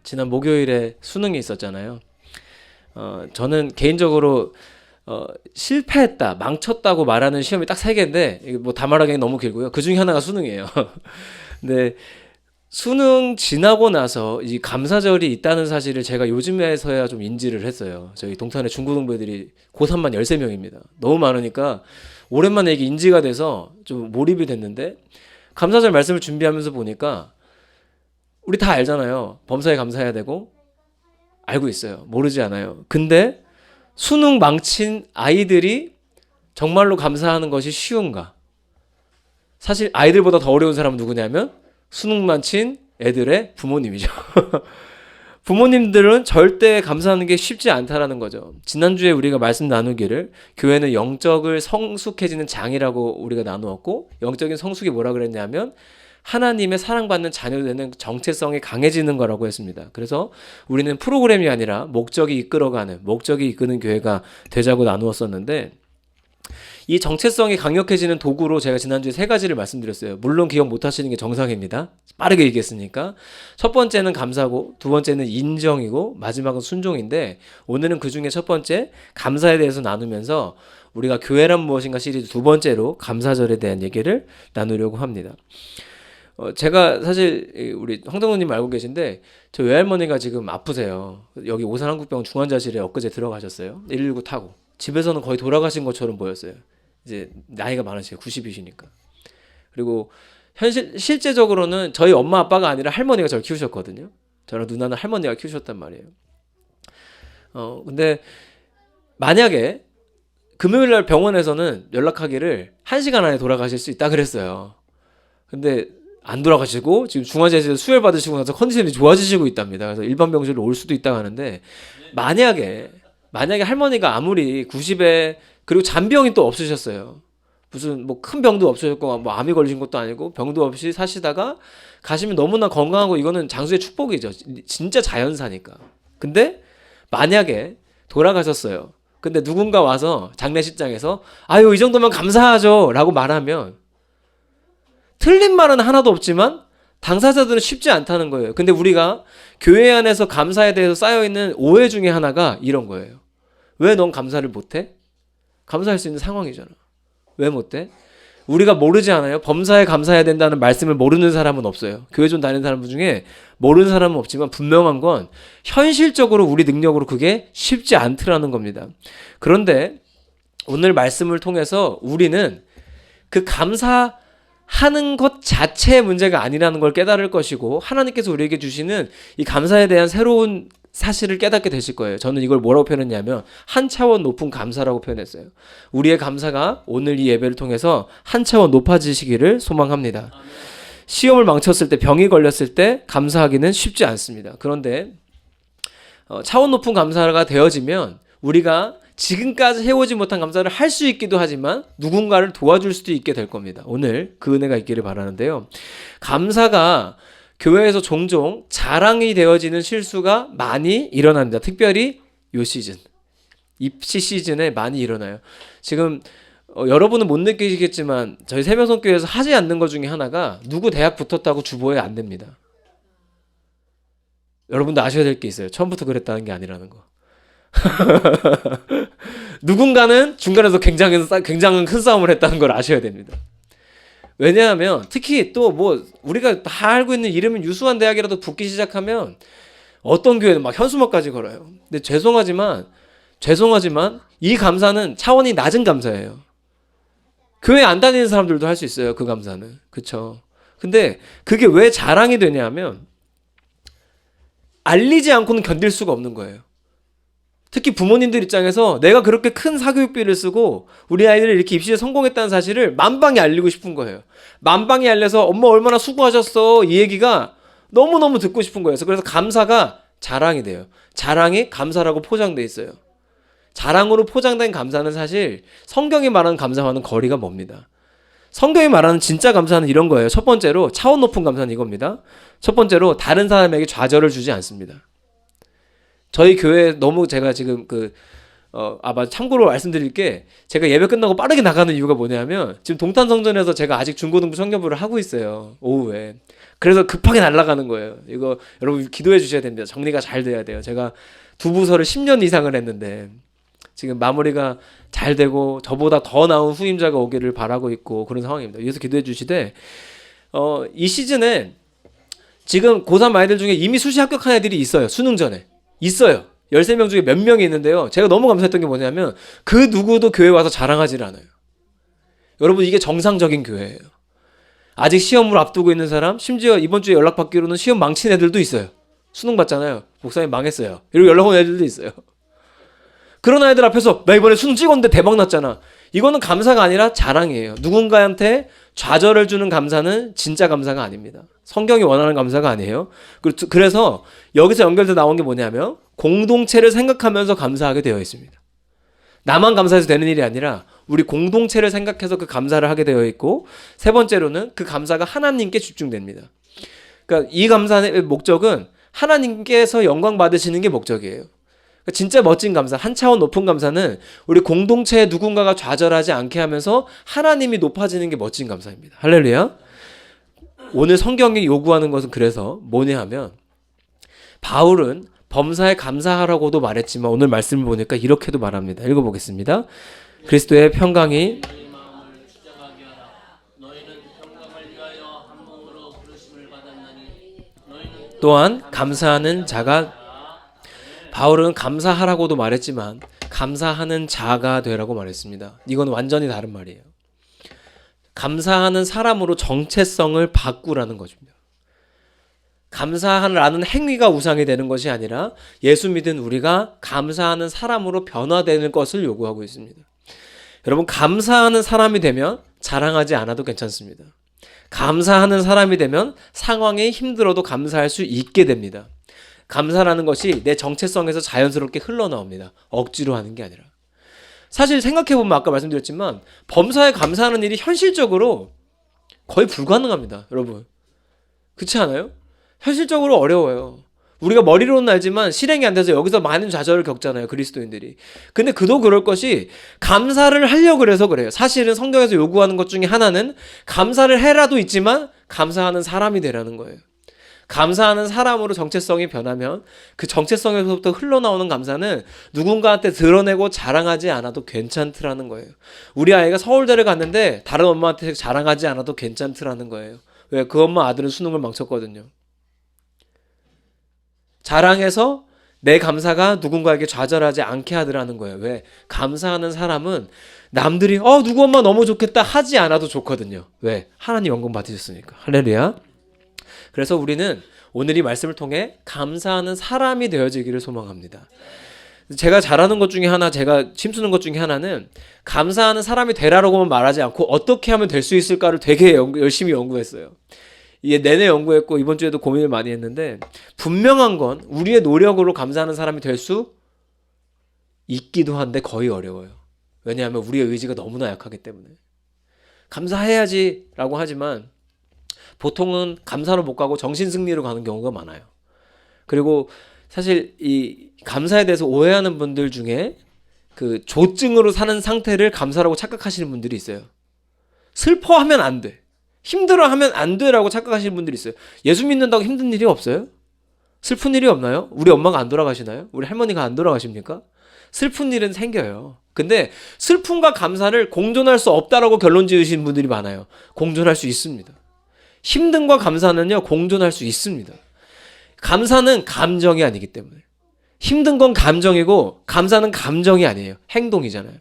지난 목요일에 수능이 있었잖아요. 저는 개인적으로 실패했다, 망쳤다고 말하는 시험이 딱 세 개인데 이거 뭐 다 말하기엔 너무 길고요. 그 중에 하나가 수능이에요. 근데 수능 지나고 나서 이 감사절이 있다는 사실을 제가 요즘에서야 좀 인지를 했어요. 저희 동탄의 중고등부들이 고3만 13명입니다. 너무 많으니까 오랜만에 이게 인지가 돼서 좀 몰입이 됐는데 감사절 말씀을 준비하면서 보니까 우리 다 알잖아요. 범사에 감사해야 되고 알고 있어요. 모르지 않아요. 근데 수능 망친 아이들이 정말로 감사하는 것이 쉬운가? 사실 아이들보다 더 어려운 사람은 누구냐면 수능 망친 애들의 부모님이죠. 부모님들은 절대 감사하는 게 쉽지 않다라는 거죠. 지난주에 우리가 말씀 나누기를 교회는 영적을 성숙해지는 장이라고 우리가 나누었고, 영적인 성숙이 뭐라 그랬냐면 하나님의 사랑받는 자녀되는 정체성이 강해지는 거라고 했습니다. 그래서 우리는 프로그램이 아니라 목적이 이끌어가는, 목적이 이끄는 교회가 되자고 나누었었는데, 이 정체성이 강력해지는 도구로 제가 지난주에 세 가지를 말씀드렸어요. 물론 기억 못 하시는 게 정상입니다. 빠르게 얘기했으니까. 첫 번째는 감사고, 두 번째는 인정이고, 마지막은 순종인데, 오늘은 그 중에 첫 번째, 감사에 대해서 나누면서 우리가 교회란 무엇인가 시리즈 두 번째로 감사절에 대한 얘기를 나누려고 합니다. 제가 사실 우리 황정우님 알고 계신데 저 외할머니가 지금 아프세요. 여기 오산한국병원 중환자실에 엊그제 들어가셨어요. 119 타고. 집에서는 거의 돌아가신 것처럼 보였어요. 이제 나이가 많으시고 90이시니까. 그리고 실제적으로는 저희 엄마 아빠가 아니라 할머니가 저를 키우셨거든요. 저랑 누나는 할머니가 키우셨단 말이에요. 근데 만약에 금요일 날 병원에서는 연락하기를 1시간 안에 돌아가실 수 있다 그랬어요. 근데 안 돌아가시고 지금 중환자실에서 수혈 받으시고 나서 컨디션이 좋아지시고 있답니다. 그래서 일반 병실로 올 수도 있다고 하는데 만약에 할머니가 아무리 90에 그리고 잔병이 또 없으셨어요. 무슨 뭐 큰 병도 없으셨고 뭐 암이 걸리신 것도 아니고 병도 없이 사시다가 가시면 너무나 건강하고 이거는 장수의 축복이죠. 진짜 자연사니까. 근데 만약에 돌아가셨어요. 근데 누군가 와서 장례식장에서 아유 이 정도면 감사하죠 라고 말하면 틀린 말은 하나도 없지만 당사자들은 쉽지 않다는 거예요. 근데 우리가 교회 안에서 감사에 대해서 쌓여있는 오해 중에 하나가 이런 거예요. 왜 넌 감사를 못해? 감사할 수 있는 상황이잖아. 왜 못해? 우리가 모르지 않아요? 범사에 감사해야 된다는 말씀을 모르는 사람은 없어요. 교회 좀 다니는 사람 중에 모르는 사람은 없지만 분명한 건 현실적으로 우리 능력으로 그게 쉽지 않더라는 겁니다. 그런데 오늘 말씀을 통해서 우리는 그 감사하는 것 자체의 문제가 아니라는 걸 깨달을 것이고 하나님께서 우리에게 주시는 이 감사에 대한 새로운 사실을 깨닫게 되실 거예요. 저는 이걸 뭐라고 표현했냐면 한 차원 높은 감사라고 표현했어요. 우리의 감사가 오늘 이 예배를 통해서 한 차원 높아지시기를 소망합니다. 시험을 망쳤을 때, 병이 걸렸을 때 감사하기는 쉽지 않습니다. 그런데 차원 높은 감사가 되어지면 우리가 지금까지 해오지 못한 감사를 할 수 있기도 하지만 누군가를 도와줄 수도 있게 될 겁니다. 오늘 그 은혜가 있기를 바라는데요. 감사가 교회에서 종종 자랑이 되어지는 실수가 많이 일어납니다. 특별히 요 시즌, 입시 시즌에 많이 일어나요. 지금 여러분은 못 느끼시겠지만 저희 세명성교회에서 하지 않는 것 중에 하나가 누구 대학 붙었다고 주보에 안 됩니다. 여러분도 아셔야 될 게 있어요. 처음부터 그랬다는 게 아니라는 거. 누군가는 중간에서 굉장히 큰 싸움을 했다는 걸 아셔야 됩니다. 왜냐하면 특히 또 뭐 우리가 다 알고 있는 이름은 유수한 대학이라도 붙기 시작하면 어떤 교회는 막 현수막까지 걸어요. 근데 죄송하지만 이 감사는 차원이 낮은 감사예요. 교회 안 다니는 사람들도 할 수 있어요. 그 감사는. 그쵸? 근데 그게 왜 자랑이 되냐면 알리지 않고는 견딜 수가 없는 거예요. 특히 부모님들 입장에서 내가 그렇게 큰 사교육비를 쓰고 우리 아이들이 이렇게 입시에 성공했다는 사실을 만방에 알리고 싶은 거예요. 만방에 알려서 엄마 얼마나 수고하셨어 이 얘기가 너무너무 듣고 싶은 거예요. 그래서 감사가 자랑이 돼요. 자랑이 감사라고 포장돼 있어요. 자랑으로 포장된 감사는 사실 성경이 말하는 감사와는 거리가 멉니다. 성경이 말하는 진짜 감사는 이런 거예요. 첫 번째로 차원 높은 감사는 이겁니다. 첫 번째로 다른 사람에게 좌절을 주지 않습니다. 저희 교회 너무 제가 지금 참고로 말씀드릴 게 제가 예배 끝나고 빠르게 나가는 이유가 뭐냐면 지금 동탄성전에서 제가 아직 중고등부 청년부를 하고 있어요. 오후에. 그래서 급하게 날아가는 거예요. 이거 여러분 기도해 주셔야 됩니다. 정리가 잘 돼야 돼요. 제가 두 부서를 10년 이상을 했는데 지금 마무리가 잘 되고 저보다 더 나은 후임자가 오기를 바라고 있고 그런 상황입니다. 위해서 기도해 주시되 이 시즌에 지금 고3 아이들 중에 이미 수시 합격한 애들이 있어요. 수능 전에. 있어요. 13명 중에 몇 명이 있는데요. 제가 너무 감사했던 게 뭐냐면 그 누구도 교회 와서 자랑하지를 않아요. 여러분 이게 정상적인 교회예요. 아직 시험을 앞두고 있는 사람, 심지어 이번 주에 연락받기로는 시험 망친 애들도 있어요. 수능 봤잖아요. 목사님 망했어요. 이러고 연락 온 애들도 있어요. 그런 아이들 앞에서 나 이번에 수능 찍었는데 대박 났잖아. 이거는 감사가 아니라 자랑이에요. 누군가한테 좌절을 주는 감사는 진짜 감사가 아닙니다. 성경이 원하는 감사가 아니에요. 그래서 여기서 연결돼서 나온 게 뭐냐면 공동체를 생각하면서 감사하게 되어 있습니다. 나만 감사해서 되는 일이 아니라 우리 공동체를 생각해서 그 감사를 하게 되어 있고, 세 번째로는 그 감사가 하나님께 집중됩니다. 그러니까 이 감사의 목적은 하나님께서 영광 받으시는 게 목적이에요. 진짜 멋진 감사, 한 차원 높은 감사는 우리 공동체에 누군가가 좌절하지 않게 하면서 하나님이 높아지는 게 멋진 감사입니다. 할렐루야. 오늘 성경이 요구하는 것은 그래서 뭐냐 하면 바울은 범사에 감사하라고도 말했지만 오늘 말씀을 보니까 이렇게도 말합니다. 읽어보겠습니다. 그리스도의 평강이 또한 감사하는 자가, 바울은 감사하라고도 말했지만 감사하는 자가 되라고 말했습니다. 이건 완전히 다른 말이에요. 감사하는 사람으로 정체성을 바꾸라는 것입니다. 감사하라는 행위가 우상이 되는 것이 아니라 예수 믿은 우리가 감사하는 사람으로 변화되는 것을 요구하고 있습니다. 여러분, 감사하는 사람이 되면 자랑하지 않아도 괜찮습니다. 감사하는 사람이 되면 상황이 힘들어도 감사할 수 있게 됩니다. 감사라는 것이 내 정체성에서 자연스럽게 흘러나옵니다. 억지로 하는 게 아니라. 사실 생각해보면 아까 말씀드렸지만 범사에 감사하는 일이 현실적으로 거의 불가능합니다. 여러분. 그렇지 않아요? 현실적으로 어려워요. 우리가 머리로는 알지만 실행이 안 돼서 여기서 많은 좌절을 겪잖아요. 그리스도인들이. 근데 그도 그럴 것이 감사를 하려고 그래서 그래요. 사실은 성경에서 요구하는 것 중에 하나는 감사를 해라도 있지만 감사하는 사람이 되라는 거예요. 감사하는 사람으로 정체성이 변하면 그 정체성에서부터 흘러나오는 감사는 누군가한테 드러내고 자랑하지 않아도 괜찮더라는 거예요. 우리 아이가 서울대를 갔는데 다른 엄마한테 자랑하지 않아도 괜찮더라는 거예요. 왜? 그 엄마 아들은 수능을 망쳤거든요. 자랑해서 내 감사가 누군가에게 좌절하지 않게 하더라는 거예요. 왜? 감사하는 사람은 남들이 누구 엄마 너무 좋겠다 하지 않아도 좋거든요. 왜? 하나님 영광 받으셨으니까. 할렐루야. 그래서 우리는 오늘 이 말씀을 통해 감사하는 사람이 되어지기를 소망합니다. 제가 잘하는 것 중에 하나, 제가 힘쓰는 것 중에 하나는 감사하는 사람이 되라고만 말하지 않고 어떻게 하면 될 수 있을까를 되게 열심히 연구했어요. 이게 내내 연구했고 이번 주에도 고민을 많이 했는데 분명한 건 우리의 노력으로 감사하는 사람이 될 수 있기도 한데 거의 어려워요. 왜냐하면 우리의 의지가 너무나 약하기 때문에. 감사해야지 라고 하지만 보통은 감사로 못 가고 정신승리로 가는 경우가 많아요. 그리고 사실 이 감사에 대해서 오해하는 분들 중에 그 조증으로 사는 상태를 감사라고 착각하시는 분들이 있어요. 슬퍼하면 안 돼. 힘들어하면 안 돼라고 착각하시는 분들이 있어요. 예수 믿는다고 힘든 일이 없어요? 슬픈 일이 없나요? 우리 엄마가 안 돌아가시나요? 우리 할머니가 안 돌아가십니까? 슬픈 일은 생겨요. 근데 슬픔과 감사를 공존할 수 없다라고 결론 지으시는 분들이 많아요. 공존할 수 있습니다. 힘듦과 감사는요, 공존할 수 있습니다. 감사는 감정이 아니기 때문에. 힘든 건 감정이고 감사는 감정이 아니에요. 행동이잖아요.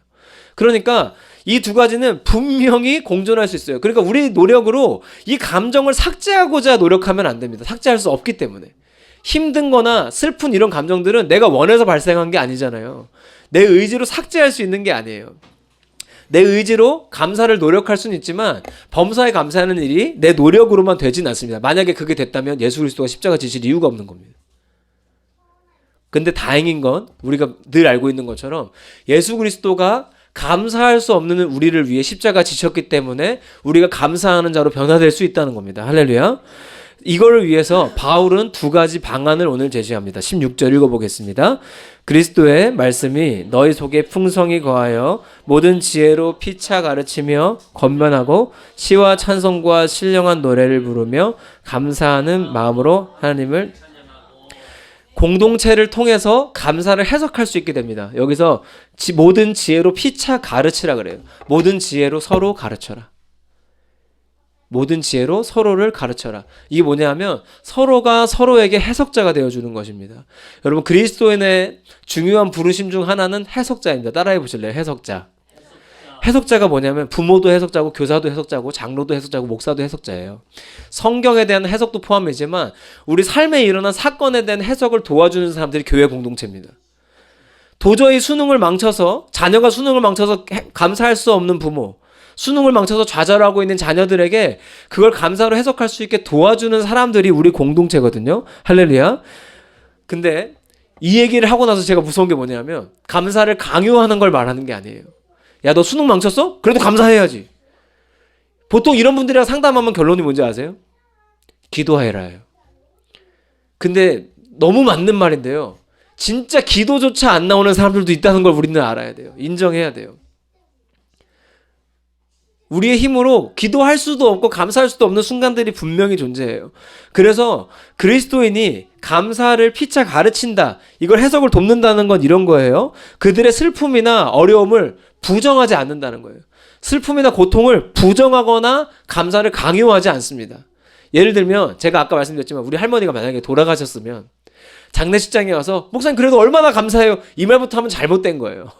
그러니까 이 두 가지는 분명히 공존할 수 있어요. 그러니까 우리 노력으로 이 감정을 삭제하고자 노력하면 안 됩니다. 삭제할 수 없기 때문에. 힘든 거나 슬픈 이런 감정들은 내가 원해서 발생한 게 아니잖아요. 내 의지로 삭제할 수 있는 게 아니에요. 내 의지로 감사를 노력할 수는 있지만 범사에 감사하는 일이 내 노력으로만 되진 않습니다. 만약에 그게 됐다면 예수 그리스도가 십자가 지실 이유가 없는 겁니다. 근데 다행인 건 우리가 늘 알고 있는 것처럼 예수 그리스도가 감사할 수 없는 우리를 위해 십자가 지셨기 때문에 우리가 감사하는 자로 변화될 수 있다는 겁니다. 할렐루야. 이거를 위해서 바울은 두 가지 방안을 오늘 제시합니다. 16절 읽어보겠습니다. 그리스도의 말씀이 너희 속에 풍성히 거하여 모든 지혜로 피차 가르치며 권면하고 시와 찬송과 신령한 노래를 부르며 감사하는 마음으로 하나님을 공동체를 통해서 감사를 해석할 수 있게 됩니다. 여기서 모든 지혜로 피차 가르치라 그래요. 모든 지혜로 서로 가르쳐라. 모든 지혜로 서로를 가르쳐라. 이게 뭐냐면 서로가 서로에게 해석자가 되어주는 것입니다. 여러분 그리스도인의 중요한 부르심 중 하나는 해석자입니다. 따라해 보실래요? 해석자. 해석자가 뭐냐면 부모도 해석자고 교사도 해석자고 장로도 해석자고 목사도 해석자예요. 성경에 대한 해석도 포함이지만 우리 삶에 일어난 사건에 대한 해석을 도와주는 사람들이 교회 공동체입니다. 도저히 수능을 망쳐서 자녀가 수능을 망쳐서 감사할 수 없는 부모, 수능을 망쳐서 좌절하고 있는 자녀들에게 그걸 감사로 해석할 수 있게 도와주는 사람들이 우리 공동체거든요. 할렐루야. 근데 이 얘기를 하고 나서 제가 무서운 게 뭐냐면 감사를 강요하는 걸 말하는 게 아니에요. 야, 너 수능 망쳤어? 그래도 감사해야지. 보통 이런 분들이랑 상담하면 결론이 뭔지 아세요? 기도해라예요. 근데 너무 맞는 말인데요. 진짜 기도조차 안 나오는 사람들도 있다는 걸 우리는 알아야 돼요. 인정해야 돼요. 우리의 힘으로 기도할 수도 없고 감사할 수도 없는 순간들이 분명히 존재해요. 그래서 그리스도인이 감사를 피차 가르친다. 이걸 해석을 돕는다는 건 이런 거예요. 그들의 슬픔이나 어려움을 부정하지 않는다는 거예요. 슬픔이나 고통을 부정하거나 감사를 강요하지 않습니다. 예를 들면 제가 아까 말씀드렸지만 우리 할머니가 만약에 돌아가셨으면 장례식장에 와서 목사님 그래도 얼마나 감사해요. 이 말부터 하면 잘못된 거예요.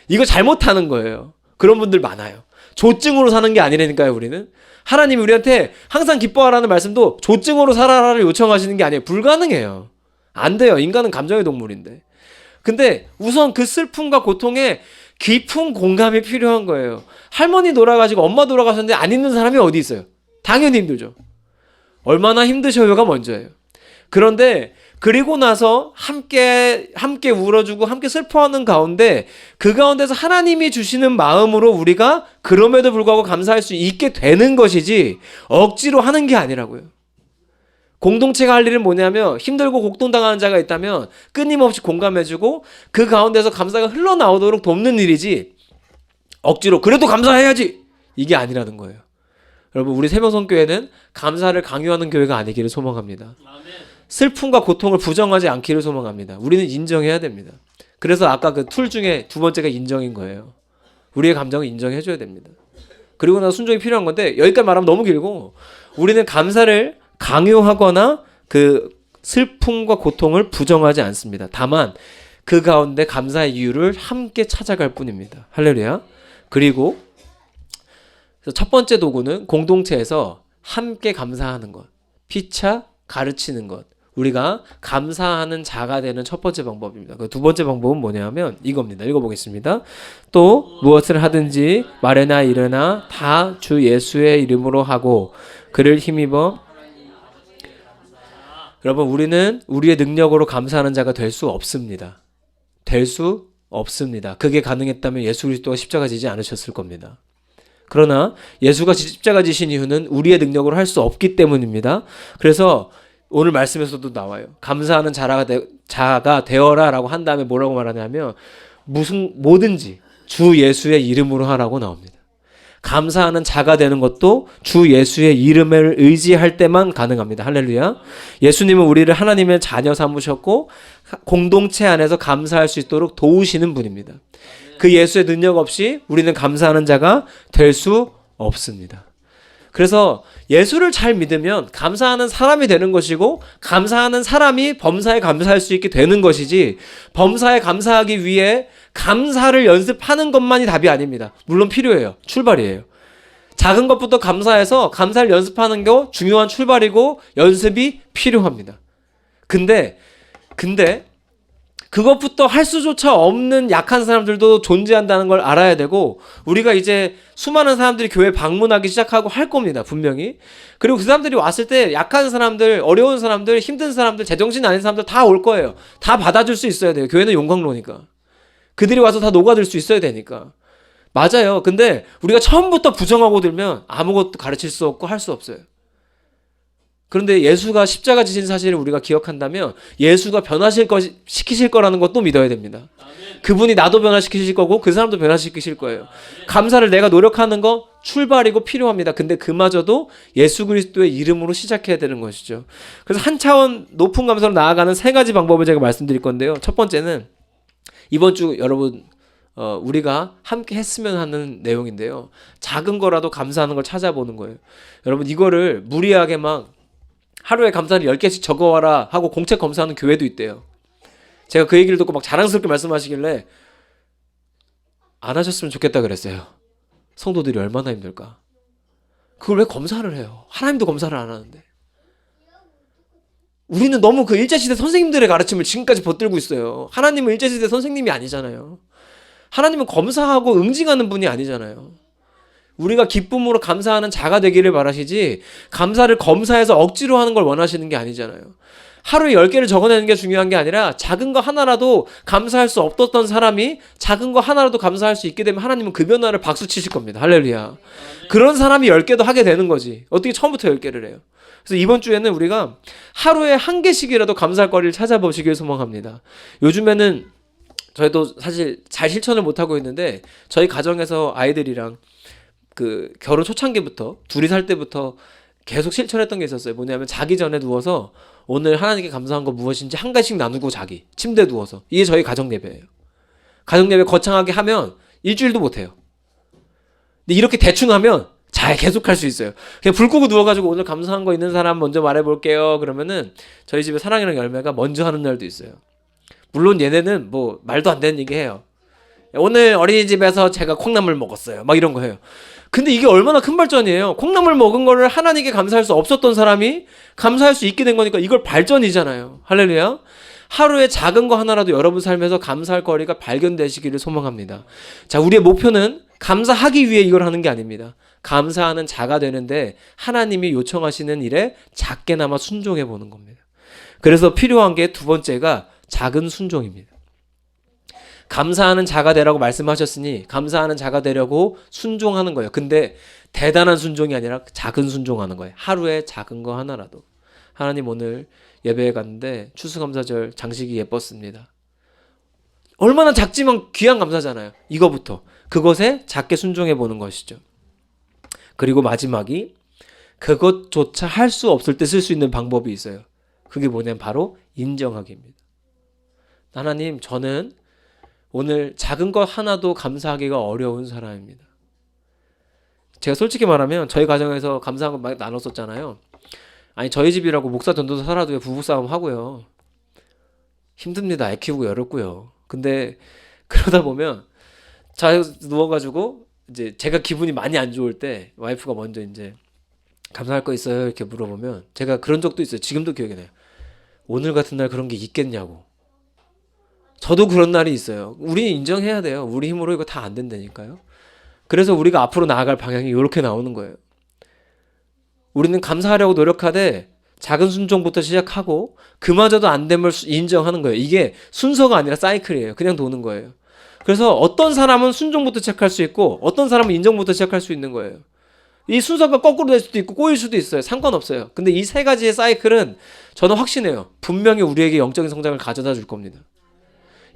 이거 잘못하는 거예요. 그런 분들 많아요. 조증으로 사는 게 아니라니까요. 우리는 하나님이 우리한테 항상 기뻐하라는 말씀도 조증으로 살아라를 요청하시는 게 아니에요. 불가능해요. 안 돼요. 인간은 감정의 동물인데. 근데 우선 그 슬픔과 고통에 깊은 공감이 필요한 거예요. 할머니 돌아가시고 엄마 돌아가셨는데 안 있는 사람이 어디 있어요? 당연히 힘들죠. 얼마나 힘드셔요가 먼저예요. 그런데 그리고 나서 함께 울어주고 함께 슬퍼하는 가운데 그 가운데서 하나님이 주시는 마음으로 우리가 그럼에도 불구하고 감사할 수 있게 되는 것이지 억지로 하는 게 아니라고요. 공동체가 할 일은 뭐냐면 힘들고 곡동당하는 자가 있다면 끊임없이 공감해주고 그 가운데서 감사가 흘러나오도록 돕는 일이지 억지로 그래도 감사해야지 이게 아니라는 거예요. 여러분 우리 세명성교회는 감사를 강요하는 교회가 아니기를 소망합니다. 슬픔과 고통을 부정하지 않기를 소망합니다. 우리는 인정해야 됩니다. 그래서 아까 그 툴 중에 두 번째가 인정인 거예요. 우리의 감정을 인정해줘야 됩니다. 그리고 나서 순종이 필요한 건데 여기까지 말하면 너무 길고 우리는 감사를 강요하거나 그 슬픔과 고통을 부정하지 않습니다. 다만 그 가운데 감사의 이유를 함께 찾아갈 뿐입니다. 할렐루야. 그리고 첫 번째 도구는 공동체에서 함께 감사하는 것, 피차 가르치는 것. 우리가 감사하는 자가 되는 첫 번째 방법입니다. 그 두 번째 방법은 뭐냐면 이겁니다. 읽어보겠습니다. 또 무엇을 하든지 말이나 일이나 다 주 예수의 이름으로 하고 그를 힘입어 여러분 우리는 우리의 능력으로 감사하는 자가 될 수 없습니다. 될 수 없습니다. 그게 가능했다면 예수 그리스도가 십자가 지지 않으셨을 겁니다. 그러나 예수가 십자가 지신 이유는 우리의 능력으로 할 수 없기 때문입니다. 그래서 오늘 말씀에서도 나와요. 감사하는 자가 되어라 라고 한 다음에 뭐라고 말하냐면 뭐든지 주 예수의 이름으로 하라고 나옵니다. 감사하는 자가 되는 것도 주 예수의 이름을 의지할 때만 가능합니다. 할렐루야. 예수님은 우리를 하나님의 자녀 삼으셨고 공동체 안에서 감사할 수 있도록 도우시는 분입니다. 그 예수의 능력 없이 우리는 감사하는 자가 될 수 없습니다. 그래서 예수를 잘 믿으면 감사하는 사람이 되는 것이고 감사하는 사람이 범사에 감사할 수 있게 되는 것이지 범사에 감사하기 위해 감사를 연습하는 것만이 답이 아닙니다. 물론 필요해요. 출발이에요. 작은 것부터 감사해서 감사를 연습하는 게 중요한 출발이고 연습이 필요합니다. 근데 그것부터 할 수조차 없는 약한 사람들도 존재한다는 걸 알아야 되고 우리가 이제 수많은 사람들이 교회 방문하기 시작하고 할 겁니다. 분명히. 그리고 그 사람들이 왔을 때 약한 사람들, 어려운 사람들, 힘든 사람들, 제정신 아닌 사람들 다 올 거예요. 다 받아줄 수 있어야 돼요. 교회는 용광로니까. 그들이 와서 다 녹아들 수 있어야 되니까. 맞아요. 근데 우리가 처음부터 부정하고 들면 아무것도 가르칠 수 없고 할 수 없어요. 그런데 예수가 십자가 지신 사실을 우리가 기억한다면 예수가 시키실 거라는 것도 믿어야 됩니다. 그분이 나도 변화시키실 거고 그 사람도 변화시키실 거예요. 감사를 내가 노력하는 거 출발이고 필요합니다. 근데 그마저도 예수 그리스도의 이름으로 시작해야 되는 것이죠. 그래서 한 차원 높은 감사로 나아가는 세 가지 방법을 제가 말씀드릴 건데요. 첫 번째는 이번 주 여러분 우리가 함께 했으면 하는 내용인데요. 작은 거라도 감사하는 걸 찾아보는 거예요. 여러분 이거를 무리하게 막 하루에 감사를 10개씩 적어와라 하고 공책 검사하는 교회도 있대요. 제가 그 얘기를 듣고 막 자랑스럽게 말씀하시길래 안 하셨으면 좋겠다 그랬어요. 성도들이 얼마나 힘들까. 그걸 왜 검사를 해요? 하나님도 검사를 안 하는데. 우리는 너무 그 일제시대 선생님들의 가르침을 지금까지 붙들고 있어요. 하나님은 일제시대 선생님이 아니잖아요. 하나님은 검사하고 응징하는 분이 아니잖아요. 우리가 기쁨으로 감사하는 자가 되기를 바라시지 감사를 검사해서 억지로 하는 걸 원하시는 게 아니잖아요. 하루에 10개를 적어내는 게 중요한 게 아니라 작은 거 하나라도 감사할 수 없었던 사람이 작은 거 하나라도 감사할 수 있게 되면 하나님은 그 변화를 박수 치실 겁니다. 할렐루야. 그런 사람이 10개도 하게 되는 거지. 어떻게 처음부터 10개를 해요. 그래서 이번 주에는 우리가 하루에 1개씩이라도 감사할 거리를 찾아보시길 소망합니다. 요즘에는 저희도 사실 잘 실천을 못하고 있는데 저희 가정에서 아이들이랑 그 결혼 초창기부터 둘이 살 때부터 계속 실천했던 게 있었어요. 뭐냐면 자기 전에 누워서 오늘 하나님께 감사한 거 무엇인지 한 가지씩 나누고 자기. 침대에 누워서. 이게 저희 가정 예배예요. 가정 예배 거창하게 하면 일주일도 못해요. 근데 이렇게 대충 하면 잘 계속할 수 있어요. 그냥 불 끄고 누워가지고 오늘 감사한 거 있는 사람 먼저 말해볼게요. 그러면은 저희 집에 사랑이랑 열매가 먼저 하는 날도 있어요. 물론 얘네는 뭐 말도 안 되는 얘기 해요. 오늘 어린이집에서 제가 콩나물 먹었어요. 막 이런 거 해요. 근데 이게 얼마나 큰 발전이에요. 콩나물 먹은 거를 하나님께 감사할 수 없었던 사람이 감사할 수 있게 된 거니까 이걸 발전이잖아요. 할렐루야. 하루에 작은 거 하나라도 여러분 삶에서 감사할 거리가 발견되시기를 소망합니다. 자, 우리의 목표는 감사하기 위해 이걸 하는 게 아닙니다. 감사하는 자가 되는데 하나님이 요청하시는 일에 작게나마 순종해 보는 겁니다. 그래서 필요한 게 두 번째가 작은 순종입니다. 감사하는 자가 되라고 말씀하셨으니 감사하는 자가 되려고 순종하는 거예요. 근데 대단한 순종이 아니라 작은 순종하는 거예요. 하루에 작은 거 하나라도. 하나님 오늘 예배에 갔는데 추수감사절 장식이 예뻤습니다. 얼마나 작지만 귀한 감사잖아요. 이거부터. 그것에 작게 순종해 보는 것이죠. 그리고 마지막이 그것조차 할 수 없을 때 쓸 수 있는 방법이 있어요. 그게 뭐냐면 바로 인정하기입니다. 하나님, 저는 오늘 작은 것 하나도 감사하기가 어려운 사람입니다. 제가 솔직히 말하면 저희 가정에서 감사한 거 많이 나눴었잖아요. 아니 저희 집이라고 목사 전도사 살아도 부부싸움 하고요. 힘듭니다. 애 키우고 어렵고요. 근데 그러다 보면 자 누워가지고 이제 제가 기분이 많이 안 좋을 때 와이프가 먼저 이제 감사할 거 있어요? 이렇게 물어보면 제가 그런 적도 있어요. 지금도 기억이 나요. 오늘 같은 날 그런 게 있겠냐고. 저도 그런 날이 있어요. 우리 인정해야 돼요. 우리 힘으로 이거 다 안 된다니까요. 그래서 우리가 앞으로 나아갈 방향이 이렇게 나오는 거예요. 우리는 감사하려고 노력하되 작은 순종부터 시작하고 그마저도 안 됨을 인정하는 거예요. 이게 순서가 아니라 사이클이에요. 그냥 도는 거예요. 그래서 어떤 사람은 순종부터 시작할 수 있고 어떤 사람은 인정부터 시작할 수 있는 거예요. 이 순서가 거꾸로 될 수도 있고 꼬일 수도 있어요. 상관없어요. 근데 이 세 가지의 사이클은 저는 확신해요. 분명히 우리에게 영적인 성장을 가져다 줄 겁니다.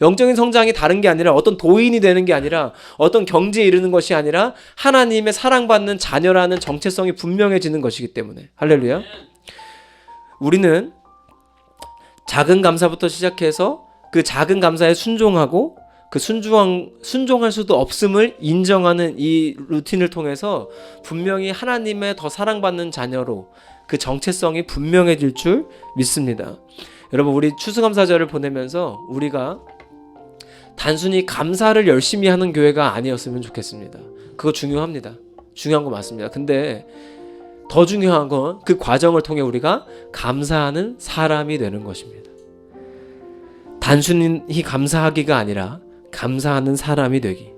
영적인 성장이 다른 게 아니라 어떤 도인이 되는 게 아니라 어떤 경지에 이르는 것이 아니라 하나님의 사랑받는 자녀라는 정체성이 분명해지는 것이기 때문에 할렐루야. 우리는 작은 감사부터 시작해서 그 작은 감사에 순종하고 그 순종할 수도 없음을 인정하는 이 루틴을 통해서 분명히 하나님의 더 사랑받는 자녀로 그 정체성이 분명해질 줄 믿습니다. 여러분 우리 추수감사절을 보내면서 우리가 단순히 감사를 열심히 하는 교회가 아니었으면 좋겠습니다. 그거 중요합니다. 중요한 거 맞습니다. 근데 더 중요한 건 그 과정을 통해 우리가 감사하는 사람이 되는 것입니다. 단순히 감사하기가 아니라 감사하는 사람이 되기.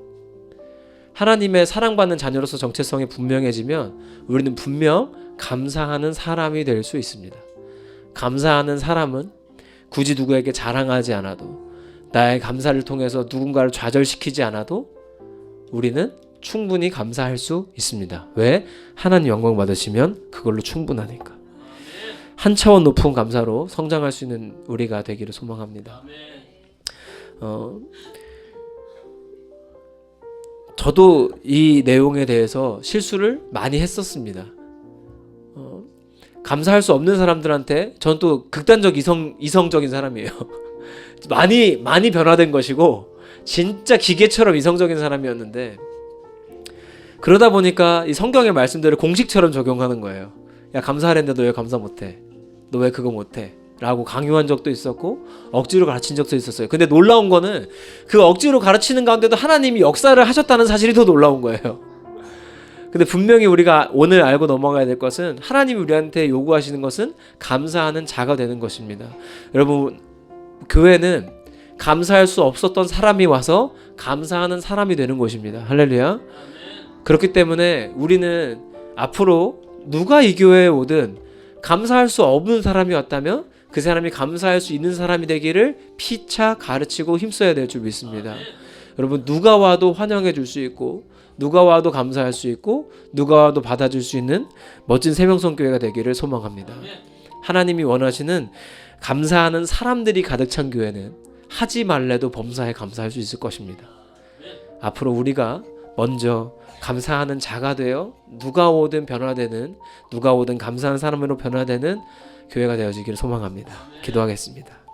하나님의 사랑받는 자녀로서 정체성이 분명해지면 우리는 분명 감사하는 사람이 될 수 있습니다. 감사하는 사람은 굳이 누구에게 자랑하지 않아도 나의 감사를 통해서 누군가를 좌절시키지 않아도 우리는 충분히 감사할 수 있습니다. 왜? 하나님 영광 받으시면 그걸로 충분하니까. 한 차원 높은 감사로 성장할 수 있는 우리가 되기를 소망합니다. 저도 이 내용에 대해서 실수를 많이 했었습니다. 감사할 수 없는 사람들한테 전 또 극단적 이성적인 사람이에요. 많이 변화된 것이고 진짜 기계처럼 이성적인 사람이었는데, 그러다 보니까 이 성경의 말씀들을 공식처럼 적용하는 거예요. 야, 감사하랬는데 너 왜 감사 못해? 너 왜 그거 못해? 라고 강요한 적도 있었고 억지로 가르친 적도 있었어요. 근데 놀라운 거는 그 억지로 가르치는 가운데도 하나님이 역사를 하셨다는 사실이 더 놀라운 거예요. 근데 분명히 우리가 오늘 알고 넘어가야 될 것은, 하나님이 우리한테 요구하시는 것은 감사하는 자가 되는 것입니다. 여러분, 교회는 감사할 수 없었던 사람이 와서 감사하는 사람이 되는 것입니다. 할렐루야. 그렇기 때문에 우리는 앞으로 누가 이 교회에 오든 감사할 수 없는 사람이 왔다면 그 사람이 감사할 수 있는 사람이 되기를 피차 가르치고 힘써야 될 줄 믿습니다. 여러분, 누가 와도 환영해 줄 수 있고, 누가 와도 감사할 수 있고, 누가 와도 받아줄 수 있는 멋진 세명성교회가 되기를 소망합니다. 하나님이 원하시는 감사하는 사람들이 가득 찬 교회는 하지 말래도 범사에 감사할 수 있을 것입니다. 앞으로 우리가 먼저 감사하는 자가 되어 누가 오든 변화되는, 누가 오든 감사하는 사람으로 변화되는 교회가 되어지기를 소망합니다. 기도하겠습니다.